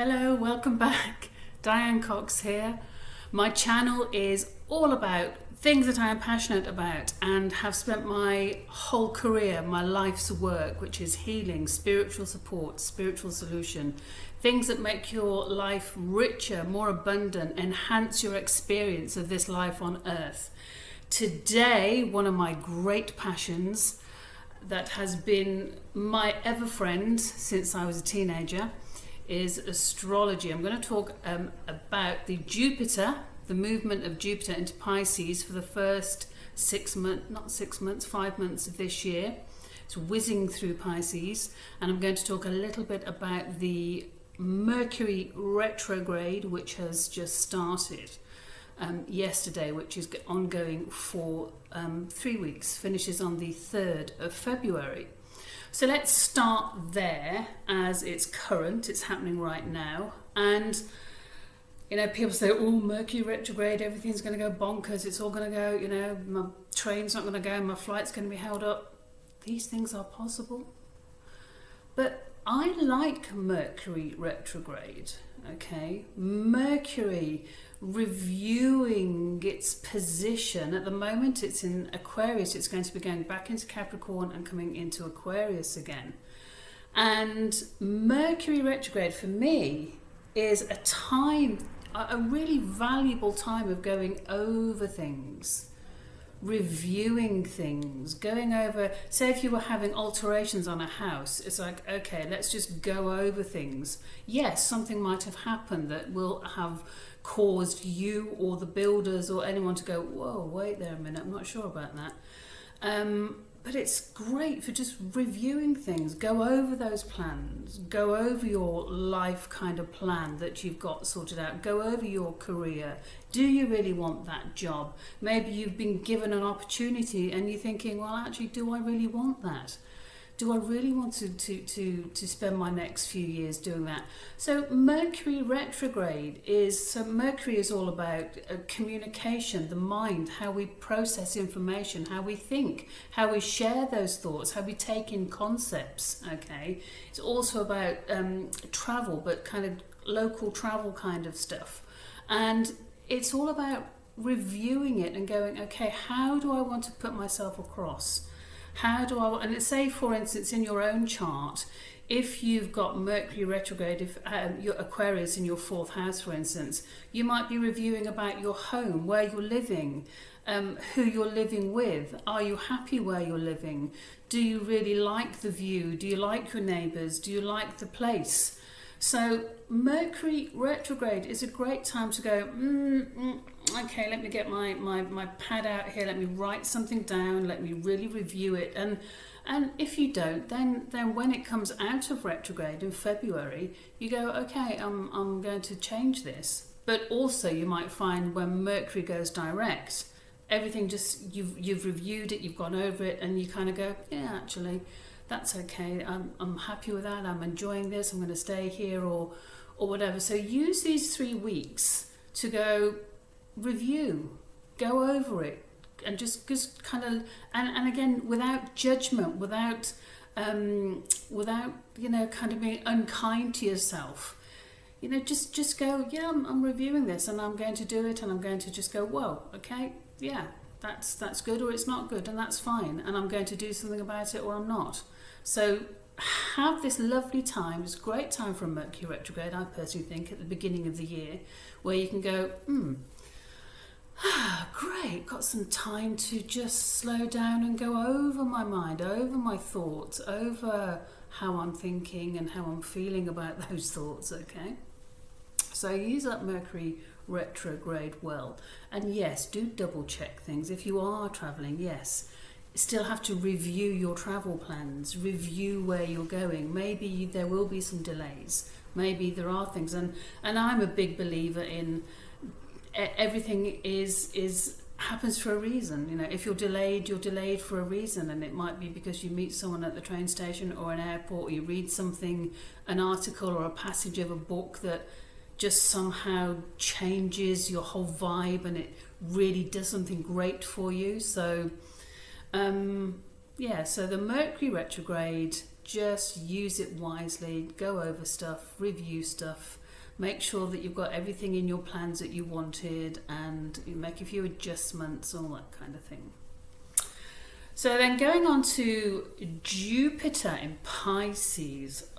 Hello, welcome back. Diane Cox here. My channel is all about things that I am passionate about and have spent my whole career, my life's work, which is healing, spiritual support, spiritual solution, things that make your life richer, more abundant, enhance your experience of this life on earth. Today, one of my great passions that has been my ever friend since I was a teenager is astrology. I'm going to talk about the movement of Jupiter into Pisces for the first 5 months of this year. It's whizzing through Pisces, and I'm going to talk a little bit about the Mercury Retrograde, which has just started yesterday, which is ongoing for 3 weeks, finishes on the 3rd of February. So let's start there as it's current, it's happening right now. And, you know, people say, oh, Mercury retrograde, everything's going to go bonkers, it's all going to go, you know, my train's not going to go, my flight's going to be held up. These things are possible. But I like Mercury retrograde, okay? Mercury reviewing its position. At the moment it's in Aquarius, it's going to be going back into Capricorn and coming into Aquarius again. And Mercury retrograde for me is a really valuable time of going over things, reviewing things, going over, say if you were having alterations on a house, it's like, okay, let's just go over things. Yes, something might have happened that will have caused you or the builders or anyone to go, whoa, wait there a minute, I'm not sure about that. But it's great for just reviewing things, go over those plans, go over your life kind of plan that you've got sorted out, go over your career. Do you really want that job? Maybe you've been given an opportunity and you're thinking, well, actually, do I really want that? Do I really want to spend my next few years doing that? So Mercury retrograde Mercury is all about communication, the mind, how we process information, how we think, how we share those thoughts, how we take in concepts, okay? It's also about travel, but kind of local travel kind of stuff. And it's all about reviewing it and going, okay, how do I want to put myself across? And say, for instance, in your own chart, if you've got Mercury retrograde, if your Aquarius in your 4th house, for instance, you might be reviewing about your home, where you're living, who you're living with. Are you happy where you're living? Do you really like the view? Do you like your neighbours? Do you like the place? So Mercury retrograde is a great time to go, okay, let me get my pad out here, let me write something down, let me really review it. And if you don't, then when it comes out of retrograde in February, you go, okay, I'm going to change this. But also you might find when Mercury goes direct, everything just, you've reviewed it, you've gone over it, and you kind of go, yeah, actually, that's okay, I'm happy with that, I'm enjoying this, I'm going to stay here or whatever. So use these 3 weeks to go review, go over it, and just kind of, and again, without judgment, without you know, kind of being unkind to yourself. You know, just go, yeah, I'm reviewing this and I'm going to do it, and I'm going to just go, whoa, okay, yeah, that's good, or it's not good, and that's fine, and I'm going to do something about it, or I'm not. So have this lovely time. It's a great time for a Mercury retrograde, I personally think, at the beginning of the year, where you can go, great, got some time to just slow down and go over my mind, over my thoughts, over how I'm thinking and how I'm feeling about those thoughts, okay? So use up Mercury retrograde well. And yes, do double check things. If you are traveling, yes, still have to review your travel plans, review where you're going. Maybe there will be some delays. Maybe there are things. And I'm a big believer in everything happens for a reason. You know, if you're delayed for a reason, and it might be because you meet someone at the train station or an airport, or you read something, an article or a passage of a book that just somehow changes your whole vibe, and it really does something great for you. So so the Mercury retrograde, just use it wisely, go over stuff, review stuff, make sure that you've got everything in your plans that you wanted, and you make a few adjustments, all that kind of thing. So then going on to Jupiter in Pisces.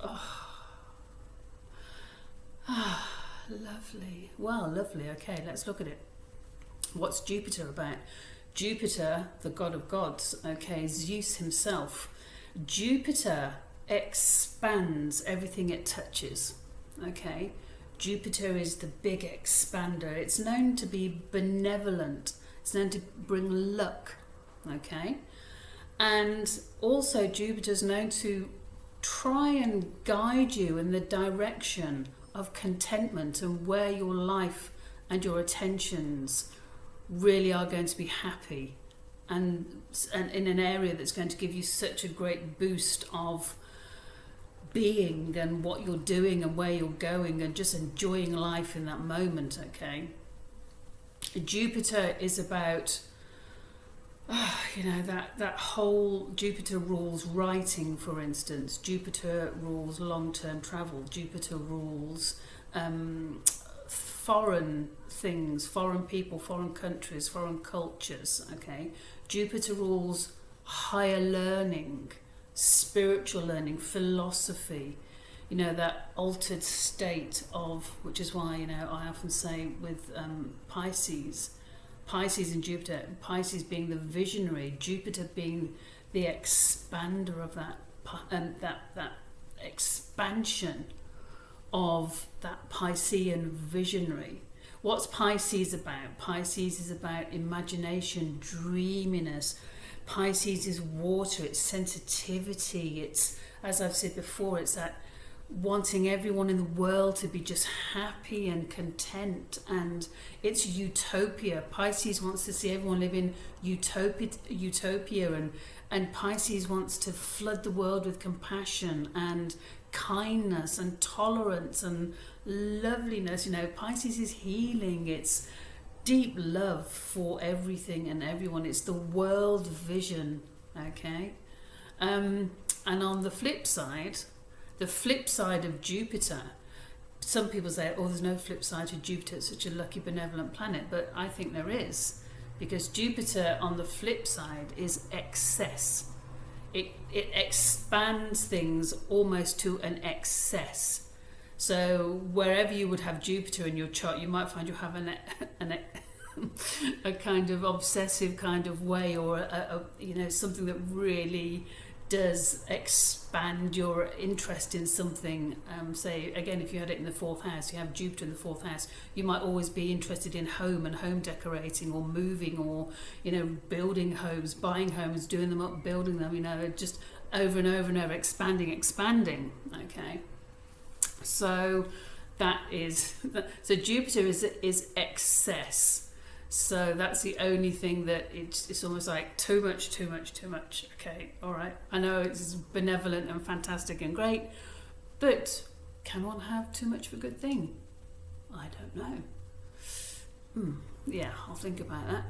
Lovely. Well, lovely. Okay, let's look at it. What's Jupiter about? Jupiter, the god of gods, okay, Zeus himself. Jupiter expands everything it touches, okay? Jupiter is the big expander. It's known to be benevolent. It's known to bring luck, okay? And also Jupiter's known to try and guide you in the direction of contentment and where your life and your attentions really are going to be happy, and in an area that's going to give you such a great boost of being and what you're doing and where you're going and just enjoying life in that moment, okay? Jupiter is about that whole Jupiter rules writing, for instance. Jupiter rules long-term travel. Jupiter rules foreign things, foreign people, foreign countries, foreign cultures, okay? Jupiter rules higher learning, spiritual learning, philosophy, that altered state of, which is why, I often say with Pisces and Jupiter, Pisces being the visionary, Jupiter being the expander of that expansion of that Piscean visionary. What's Pisces about? Pisces is about imagination, dreaminess. Pisces is water, it's sensitivity, it's, as I've said before, it's that wanting everyone in the world to be just happy and content, and it's utopia. Pisces wants to see everyone live in utopia, and Pisces wants to flood the world with compassion and kindness and tolerance and loveliness. Pisces is healing, it's deep love for everything and everyone. It's the world vision, okay? And on the flip side of Jupiter, some people say, there's no flip side to Jupiter, it's such a lucky benevolent planet, but I think there is, because Jupiter on the flip side is excess. It expands things almost to an excess. So wherever you would have Jupiter in your chart, you might find you have a kind of obsessive kind of way, or something that really does expand your interest in something. Say again, if you had it in the fourth house, you have Jupiter in the fourth house, you might always be interested in home and home decorating, or moving, or building homes, buying homes, doing them up, building them, just over and over and over, expanding, okay? So that is, so Jupiter is excess. So that's the only thing that it's almost like too much. Okay, all right. I know it's benevolent and fantastic and great, but can one have too much of a good thing? I don't know. Yeah, I'll think about that.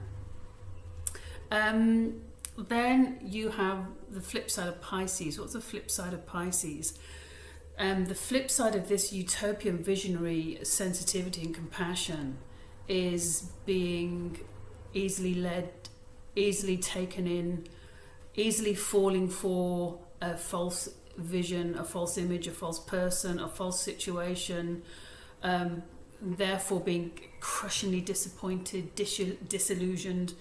Then you have the flip side of Pisces. What's the flip side of Pisces? The flip side of this utopian visionary sensitivity and compassion is being easily led, easily taken in, easily falling for a false vision, a false image, a false person, a false situation, therefore being crushingly disappointed, disillusioned,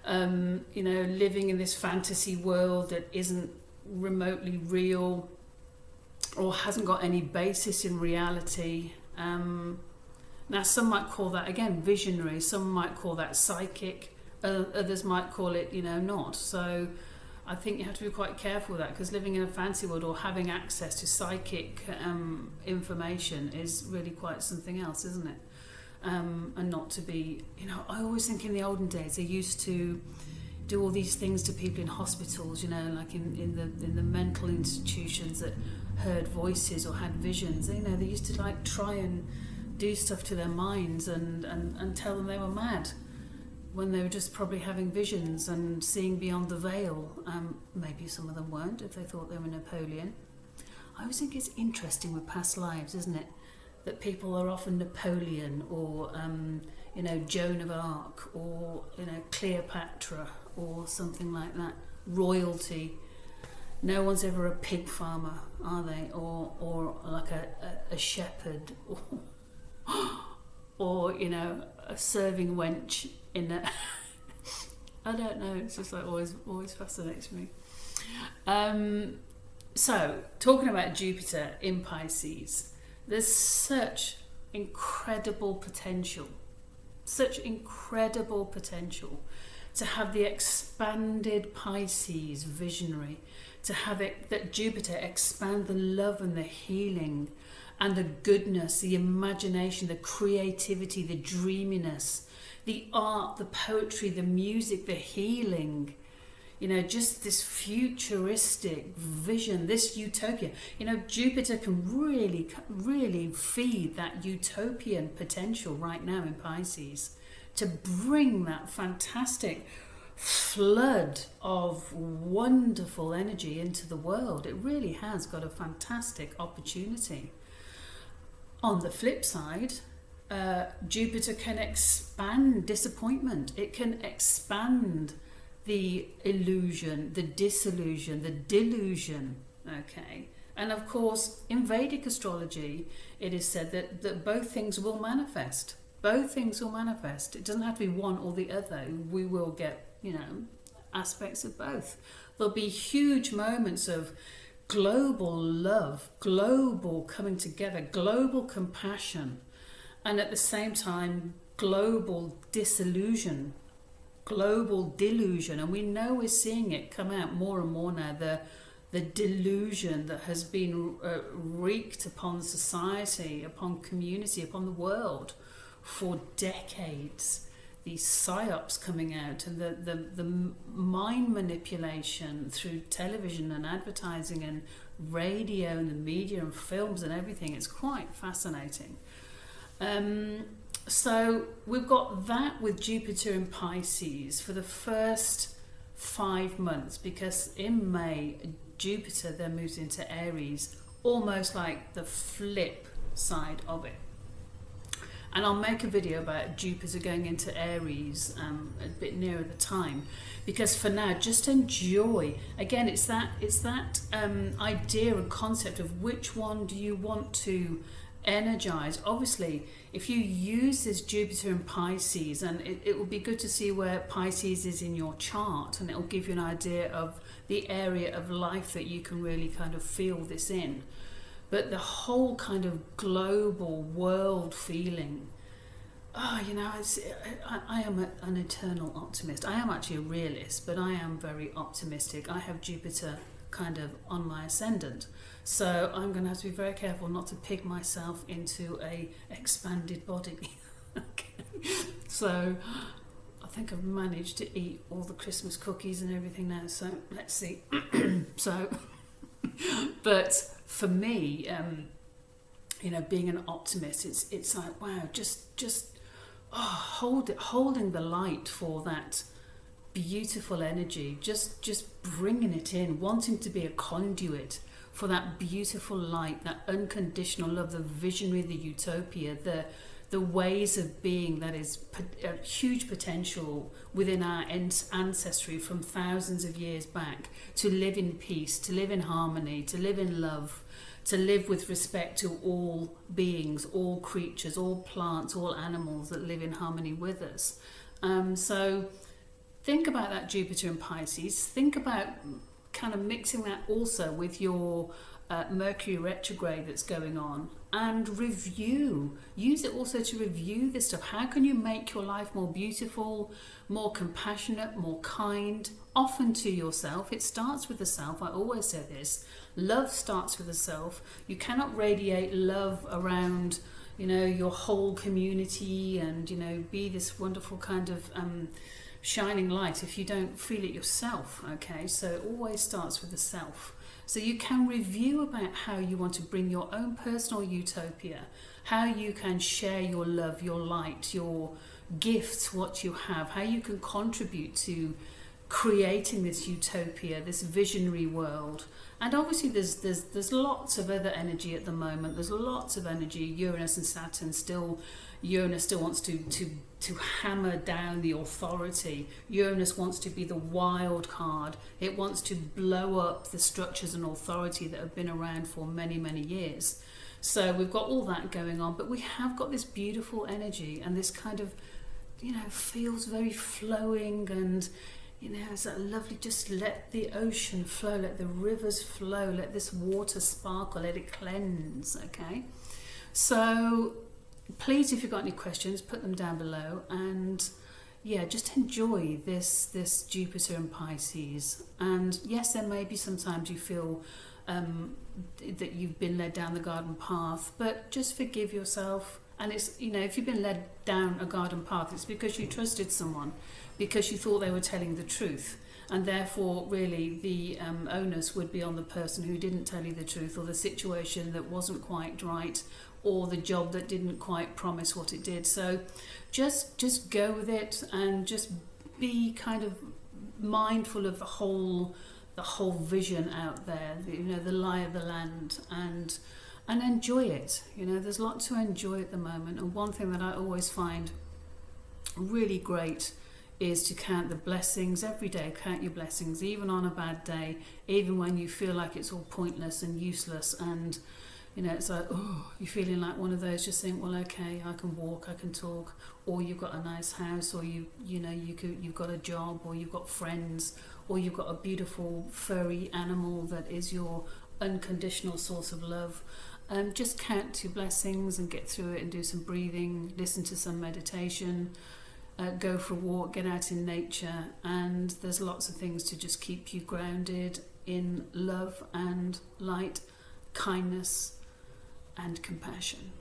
living in this fantasy world that isn't remotely real or hasn't got any basis in reality. Now, some might call that, again, visionary. Some might call that psychic. Others might call it, not. So I think you have to be quite careful with that, because living in a fancy world or having access to psychic information is really quite something else, isn't it? And not to be, I always think in the olden days they used to do all these things to people in hospitals, like in the mental institutions that heard voices or had visions. They used to like try and do stuff to their minds and tell them they were mad when they were just probably having visions and seeing beyond the veil. Maybe some of them weren't, if they thought they were Napoleon. I always think it's interesting with past lives, isn't it? that people are often Napoleon or Joan of Arc or Cleopatra or something like that. Royalty. No one's ever a pig farmer, are they? Or like a shepherd or a serving wench in a I don't know, it's just like always fascinates me. So talking about Jupiter in Pisces, there's such incredible potential to have the expanded Pisces visionary, to have it, that Jupiter expand the love and the healing and the goodness, the imagination, the creativity, the dreaminess, the art, the poetry, the music, the healing, just this futuristic vision, this utopia. Jupiter can really, really feed that utopian potential right now in Pisces to bring that fantastic flood of wonderful energy into the world. It really has got a fantastic opportunity. On the flip side, Jupiter can expand disappointment. It can expand the illusion, the disillusion, the delusion, okay? And of course, in Vedic astrology, it is said that both things will manifest. Both things will manifest. It doesn't have to be one or the other. We will get, aspects of both. There'll be huge moments of global love, global coming together, global compassion, and at the same time, global disillusion, global delusion. And we know we're seeing it come out more and more now, the delusion that has been wreaked upon society, upon community, upon the world for decades. These psyops coming out, and the mind manipulation through television and advertising and radio and the media and films and everything. It's quite fascinating. So we've got that with Jupiter in Pisces for the first 5 months, because in May Jupiter then moves into Aries, almost like the flip side of it. And I'll make a video about Jupiter going into Aries a bit nearer the time, because for now, just enjoy. Again, it's that idea and concept of which one do you want to energize. Obviously, if you use this Jupiter in Pisces, and it will be good to see where Pisces is in your chart, and it will give you an idea of the area of life that you can really kind of feel this in. But the whole kind of global world feeling, I am an eternal optimist. I am actually a realist, but I am very optimistic. I have Jupiter kind of on my ascendant. So I'm going to have to be very careful not to pig myself into a expanded body. Okay. So I think I've managed to eat all the Christmas cookies and everything now. So let's see. But for me, being an optimist, it's like, wow, holding the light for that beautiful energy, just bringing it in, wanting to be a conduit for that beautiful light, that unconditional love, the visionary, the utopia, the ways of being that is a huge potential within our ancestry from thousands of years back, to live in peace, to live in harmony, to live in love, to live with respect to all beings, all creatures, all plants, all animals that live in harmony with us. So think about that Jupiter in Pisces. Think about kind of mixing that also with your Mercury Retrograde that's going on, and use it also to review this stuff. How can you make your life more beautiful, more compassionate, more kind, often to yourself? It starts with the self. I always say this. Love starts with the self. You cannot radiate love around, your whole community and, be this wonderful kind of shining light if you don't feel it yourself. Okay, so it always starts with the self. So you can review about how you want to bring your own personal utopia, how you can share your love, your light, your gifts, what you have, how you can contribute to creating this utopia, this visionary world. And obviously there's lots of other energy at the moment. There's lots of energy. Uranus and Saturn still, Uranus still wants to hammer down the authority. Uranus wants to be the wild card. It wants to blow up the structures and authority that have been around for many, many years. So we've got all that going on, but we have got this beautiful energy, and this kind of, feels very flowing, and it's that lovely, just let the ocean flow, let the rivers flow, let this water sparkle, let it cleanse, okay? So please, if you've got any questions, put them down below, and just enjoy this Jupiter in Pisces. And yes, there may be sometimes you feel that you've been led down the garden path, but just forgive yourself. And it's, if you've been led down a garden path, it's because you trusted someone, because you thought they were telling the truth, and therefore really the onus would be on the person who didn't tell you the truth, or the situation that wasn't quite right, or the job that didn't quite promise what it did. So just go with it, and just be kind of mindful of the whole vision out there, the lie of the land, and enjoy it. There's a lot to enjoy at the moment. And one thing that I always find really great is to count the blessings every day. Count your blessings, even on a bad day, even when you feel like it's all pointless and useless, and it's like, you're feeling like one of those. Just think, well, okay, I can walk, I can talk, or you've got a nice house, or you've got a job, or you've got friends, or you've got a beautiful furry animal that is your unconditional source of love. Just count your blessings and get through it, and do some breathing, listen to some meditation, go for a walk, get out in nature, and there's lots of things to just keep you grounded in love and light, kindness and compassion.